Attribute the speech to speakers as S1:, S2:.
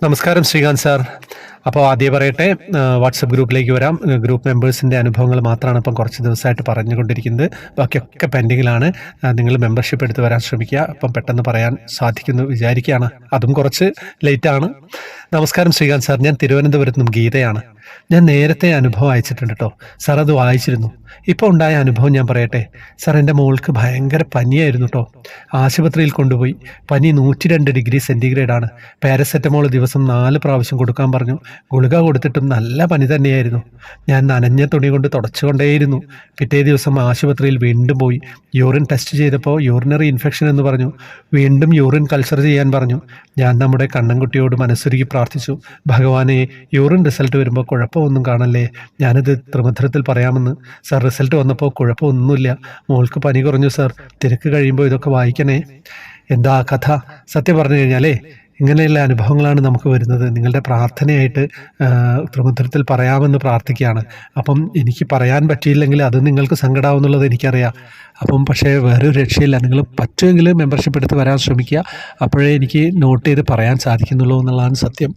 S1: നമസ്കാരം ശ്രീകാന്ത് സാർ. അപ്പോൾ ആദ്യം പറയട്ടെ, വാട്സപ്പ് ഗ്രൂപ്പിലേക്ക് വരാം. ഗ്രൂപ്പ് മെമ്പേഴ്സിൻ്റെ അനുഭവങ്ങൾ മാത്രമാണ് ഇപ്പം കുറച്ച് ദിവസമായിട്ട് പറഞ്ഞുകൊണ്ടിരിക്കുന്നത്. ബാക്കിയൊക്കെ പെൻഡിങ്ങിലാണ്. നിങ്ങൾ മെമ്പർഷിപ്പ് എടുത്ത് വരാൻ ശ്രമിക്കുക. അപ്പം പെട്ടെന്ന് പറയാൻ സാധിക്കുന്നു വിചാരിക്കുകയാണ്. അതും കുറച്ച് ലേറ്റാണ്. നമസ്കാരം ശ്രീകാന്ത് സാർ, ഞാൻ തിരുവനന്തപുരത്ത് നിന്നും ഗീതയാണ്. ഞാൻ നേരത്തെ അനുഭവം അയച്ചിട്ടുണ്ട് കേട്ടോ സാർ, അത് വായിച്ചിരുന്നു. ഇപ്പോൾ ഉണ്ടായ അനുഭവം ഞാൻ പറയട്ടെ സാർ. എൻ്റെ മോൾക്ക് ഭയങ്കര പനിയായിരുന്നു കേട്ടോ. ആശുപത്രിയിൽ കൊണ്ടുപോയി. പനി 102°C. പാരസെറ്റമോൾ ദിവസം 4 പ്രാവശ്യം കൊടുക്കാൻ പറഞ്ഞു. ഗുളിക കൊടുത്തിട്ടും നല്ല പനി തന്നെയായിരുന്നു. ഞാൻ നനഞ്ഞ തുണി കൊണ്ട് തുടച്ചുകൊണ്ടേയിരുന്നു. പിറ്റേ ദിവസം ആശുപത്രിയിൽ വീണ്ടും പോയി. യൂറിൻ ടെസ്റ്റ് ചെയ്തപ്പോൾ യൂറിനറി ഇൻഫെക്ഷൻ എന്ന് പറഞ്ഞു. വീണ്ടും യൂറിൻ കൾച്ചർ ചെയ്യാൻ പറഞ്ഞു. ഞാൻ നമ്മുടെ കണ്ണൻകുട്ടിയോട് മനസ്സുരുകി പ്രാർത്ഥിച്ചു, ഭഗവാനെ, യൂറിൻ റിസൾട്ട് വരുമ്പോൾ കുഴപ്പമൊന്നും കാണല്ലേ, ഞാനിത് ത്രിമധുരത്തിൽ പറയാമെന്ന്. സാർ, റിസൾട്ട് വന്നപ്പോൾ കുഴപ്പമൊന്നുമില്ല. മോൾക്ക് പനി കുറഞ്ഞു സാർ. തിരക്ക് കഴിയുമ്പോൾ ഇതൊക്കെ വായിക്കണേ. എന്താ കഥ? സത്യം പറഞ്ഞു കഴിഞ്ഞാലേ ഇങ്ങനെയുള്ള അനുഭവങ്ങളാണ് നമുക്ക് വരുന്നത്. നിങ്ങളുടെ പ്രാർത്ഥനയായിട്ട് ത്രിമധുരത്തിൽ പറയാമെന്ന് പ്രാർത്ഥിക്കുകയാണ്. അപ്പം എനിക്ക് പറയാൻ പറ്റിയില്ലെങ്കിൽ അത് നിങ്ങൾക്ക് സങ്കടമാവുന്നുള്ളത് എനിക്കറിയാം. പക്ഷേ വേറൊരു രക്ഷയില്ല. നിങ്ങൾ പറ്റുമെങ്കിൽ മെമ്പർഷിപ്പ് എടുത്ത് വരാൻ ശ്രമിക്കുക. അപ്പോഴേ എനിക്ക് നോട്ട് ചെയ്ത് പറയാൻ സാധിക്കുന്നുള്ളൂ എന്നുള്ളതാണ് സത്യം.